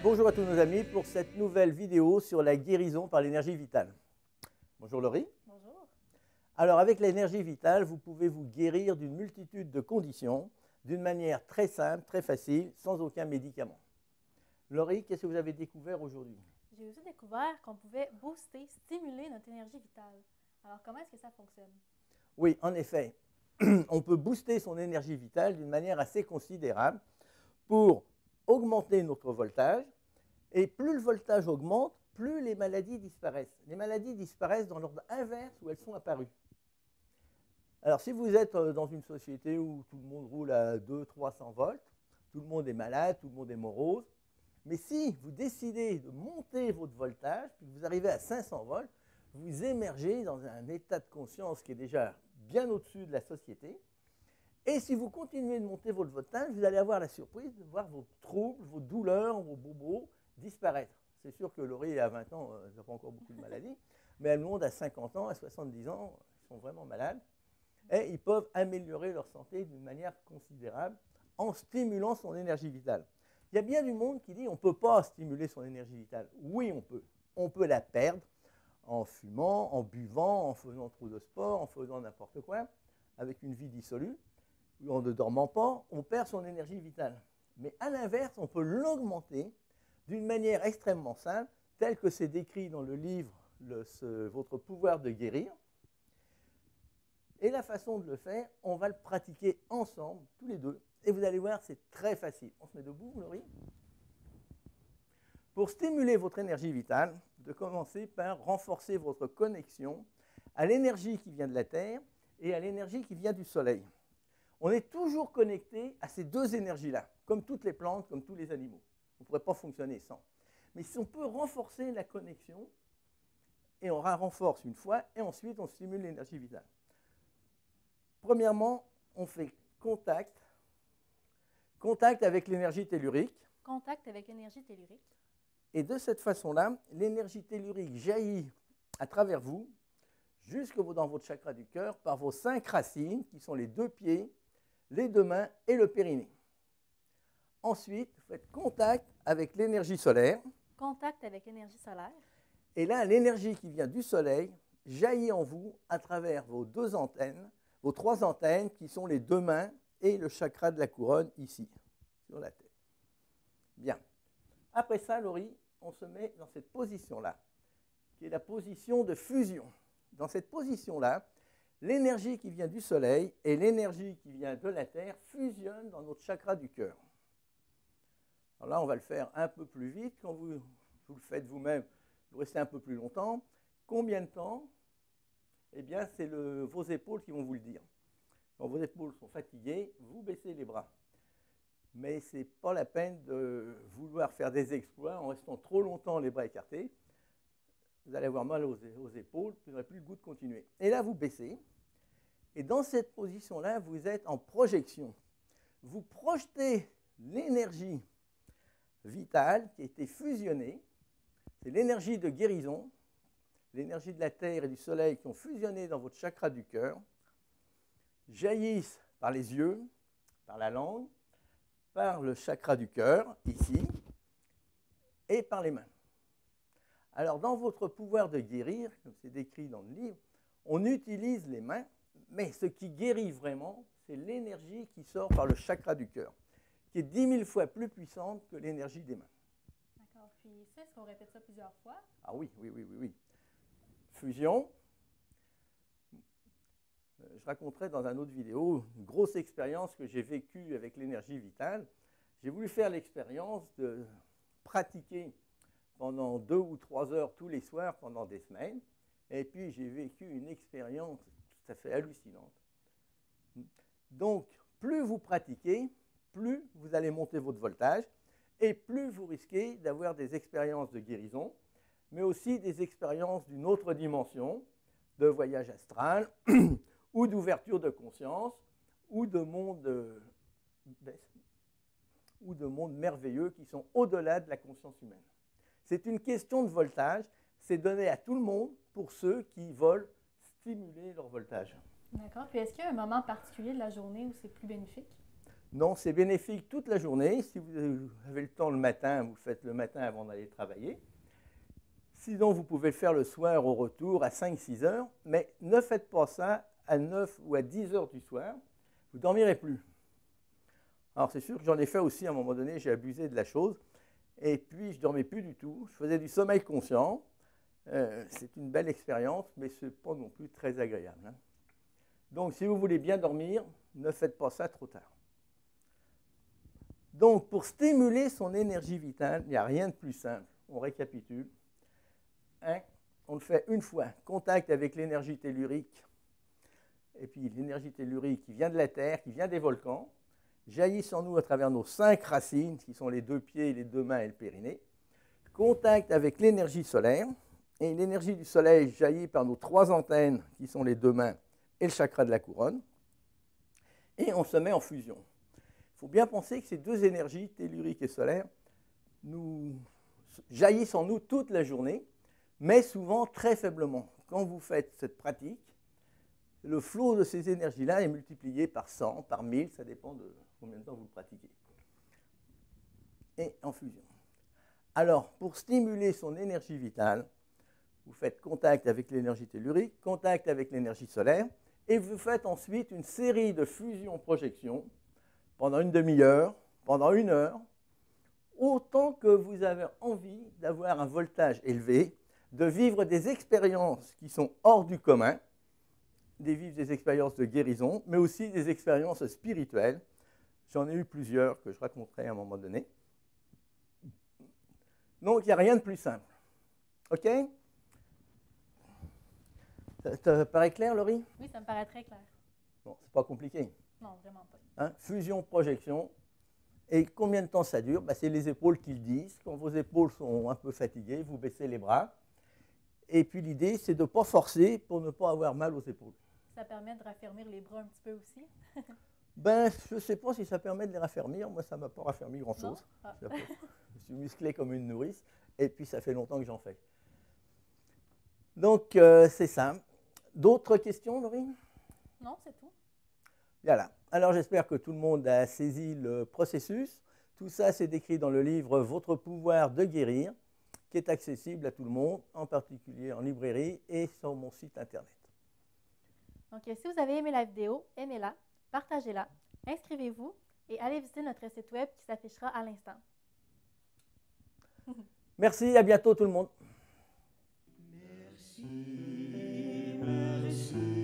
Bonjour à tous nos amis pour cette nouvelle vidéo sur la guérison par l'énergie vitale. Bonjour Laurie. Bonjour. Alors avec l'énergie vitale, vous pouvez vous guérir d'une multitude de conditions d'une manière très simple, très facile, sans aucun médicament. Laurie, qu'est-ce que vous avez découvert aujourd'hui? J'ai aussi découvert qu'on pouvait booster, stimuler notre énergie vitale. Alors, comment est-ce que ça fonctionne? Oui, en effet, on peut booster son énergie vitale d'une manière assez considérable pour augmenter notre voltage. Et plus le voltage augmente, plus les maladies disparaissent. Les maladies disparaissent dans l'ordre inverse où elles sont apparues. Alors, si vous êtes dans une société où tout le monde roule à 200-300 volts, tout le monde est malade, tout le monde est morose, mais si vous décidez de monter votre voltage, puis que vous arrivez à 500 volts, vous émergez dans un état de conscience qui est déjà bien au-dessus de la société. Et si vous continuez de monter votre voltage, vous allez avoir la surprise de voir vos troubles, vos douleurs, vos bobos disparaître. C'est sûr que Laurie, à 20 ans, n'a pas encore beaucoup de maladies, mais elle monte à 50 ans, à 70 ans, ils sont vraiment malades. Et ils peuvent améliorer leur santé d'une manière considérable en stimulant son énergie vitale. Il y a bien du monde qui dit on ne peut pas stimuler son énergie vitale. Oui, on peut. On peut la perdre en fumant, en buvant, en faisant trop de sport, en faisant n'importe quoi, avec une vie dissolue, ou en ne dormant pas, on perd son énergie vitale. Mais à l'inverse, on peut l'augmenter d'une manière extrêmement simple, telle que c'est décrit dans le livre Votre pouvoir de guérir. Et la façon de le faire, on va le pratiquer ensemble, tous les deux. Et vous allez voir, c'est très facile. On se met debout, Laurie. Pour stimuler votre énergie vitale, de commencer par renforcer votre connexion à l'énergie qui vient de la Terre et à l'énergie qui vient du Soleil. On est toujours connecté à ces deux énergies-là, comme toutes les plantes, comme tous les animaux. On ne pourrait pas fonctionner sans. Mais si on peut renforcer la connexion, et on la renforce une fois, et ensuite on stimule l'énergie vitale. Premièrement, on fait contact avec l'énergie tellurique. Contact avec l'énergie tellurique. Et de cette façon-là, l'énergie tellurique jaillit à travers vous, jusque dans votre chakra du cœur, par vos 5 racines, qui sont les 2 pieds, les 2 mains et le périnée. Ensuite, vous faites contact avec l'énergie solaire. Contact avec l'énergie solaire. Et là, l'énergie qui vient du soleil jaillit en vous à travers vos 2 antennes, vos 3 antennes qui sont les 2 mains et le chakra de la couronne ici, sur la tête. Bien. Après ça, Laurie, on se met dans cette position-là, qui est la position de fusion. Dans cette position-là, l'énergie qui vient du soleil et l'énergie qui vient de la terre fusionnent dans notre chakra du cœur. Alors là, on va le faire un peu plus vite. Quand vous le faites vous-même, vous restez un peu plus longtemps. Combien de temps? Eh bien, c'est vos épaules qui vont vous le dire. Quand vos épaules sont fatiguées, vous baissez les bras. Mais ce n'est pas la peine de vouloir faire des exploits en restant trop longtemps les bras écartés. Vous allez avoir mal aux épaules, vous n'aurez plus le goût de continuer. Et là, vous baissez. Et dans cette position-là, vous êtes en projection. Vous projetez l'énergie vitale qui a été fusionnée. C'est l'énergie de guérison, l'énergie de la terre et du soleil qui ont fusionné dans votre chakra du cœur, jaillissent par les yeux, par la langue, par le chakra du cœur, ici, et par les mains. Alors, dans votre pouvoir de guérir, comme c'est décrit dans le livre, on utilise les mains, mais ce qui guérit vraiment, c'est l'énergie qui sort par le chakra du cœur, qui est 10 000 fois plus puissante que l'énergie des mains. D'accord. Puis, est-ce qu'on répète ça plusieurs fois? Ah oui, oui. Fusion. Je raconterai dans une autre vidéo une grosse expérience que j'ai vécue avec l'énergie vitale. J'ai voulu faire l'expérience de pratiquer pendant 2 ou 3 heures tous les soirs pendant des semaines. Et puis, j'ai vécu une expérience tout à fait hallucinante. Donc, plus vous pratiquez, plus vous allez monter votre voltage et plus vous risquez d'avoir des expériences de guérison, mais aussi des expériences d'une autre dimension, de voyage astral, ou d'ouverture de conscience, ou de monde merveilleux qui sont au-delà de la conscience humaine. C'est une question de voltage, c'est donné à tout le monde pour ceux qui veulent stimuler leur voltage. D'accord. Puis, est-ce qu'il y a un moment particulier de la journée où c'est plus bénéfique? Non, c'est bénéfique toute la journée. Si vous avez le temps le matin, vous le faites le matin avant d'aller travailler. Sinon, vous pouvez le faire le soir au retour à 5-6 heures, mais ne faites pas ça à 9 ou à 10 heures du soir. Vous ne dormirez plus. Alors, c'est sûr que j'en ai fait aussi à un moment donné, j'ai abusé de la chose. Et puis, je ne dormais plus du tout. Je faisais du sommeil conscient. C'est une belle expérience, mais ce n'est pas non plus très agréable, hein. Donc, si vous voulez bien dormir, ne faites pas ça trop tard. Donc, pour stimuler son énergie vitale, il n'y a rien de plus simple. On récapitule. On le fait une fois, contact avec l'énergie tellurique, et puis l'énergie tellurique qui vient de la Terre, qui vient des volcans, jaillit sur nous à travers nos 5 racines, qui sont les 2 pieds, les 2 mains et le périnée. Contact avec l'énergie solaire, et l'énergie du soleil jaillit par nos 3 antennes, qui sont les 2 mains et le chakra de la couronne, et on se met en fusion. Il faut bien penser que ces 2 énergies, tellurique et solaire, jaillissent en nous toute la journée, mais souvent très faiblement. Quand vous faites cette pratique, le flot de ces énergies-là est multiplié par 100, par 1000, ça dépend de combien de temps vous le pratiquez. Et en fusion. Alors, pour stimuler son énergie vitale, vous faites contact avec l'énergie tellurique, contact avec l'énergie solaire, et vous faites ensuite une série de fusions-projections pendant une demi-heure, pendant 1 heure, autant que vous avez envie d'avoir un voltage élevé, de vivre des expériences qui sont hors du commun, des expériences de guérison, mais aussi des expériences spirituelles. J'en ai eu plusieurs que je raconterai à un moment donné. Donc, il n'y a rien de plus simple. OK? Ça te paraît clair, Laurie? Oui, ça me paraît très clair. Bon, c'est pas compliqué. Non, vraiment pas. Hein? Fusion, projection. Et combien de temps ça dure? C'est les épaules qui le disent. Quand vos épaules sont un peu fatiguées, vous baissez les bras. Et puis l'idée, c'est de ne pas forcer pour ne pas avoir mal aux épaules. Ça permet de raffermir les bras un petit peu aussi? Je ne sais pas si ça permet de les raffermir. Moi, ça ne m'a pas raffermi grand-chose. Ah. Je suis musclé comme une nourrice. Et puis, ça fait longtemps que j'en fais. Donc, c'est ça. D'autres questions, Laurie? Non, c'est tout. Voilà. Alors, j'espère que tout le monde a saisi le processus. Tout ça, c'est décrit dans le livre « Votre pouvoir de guérir », qui est accessible à tout le monde, en particulier en librairie et sur mon site Internet. Donc, si vous avez aimé la vidéo, aimez-la, partagez-la, inscrivez-vous et allez visiter notre site web qui s'affichera à l'instant. Merci, à bientôt tout le monde. Merci, merci.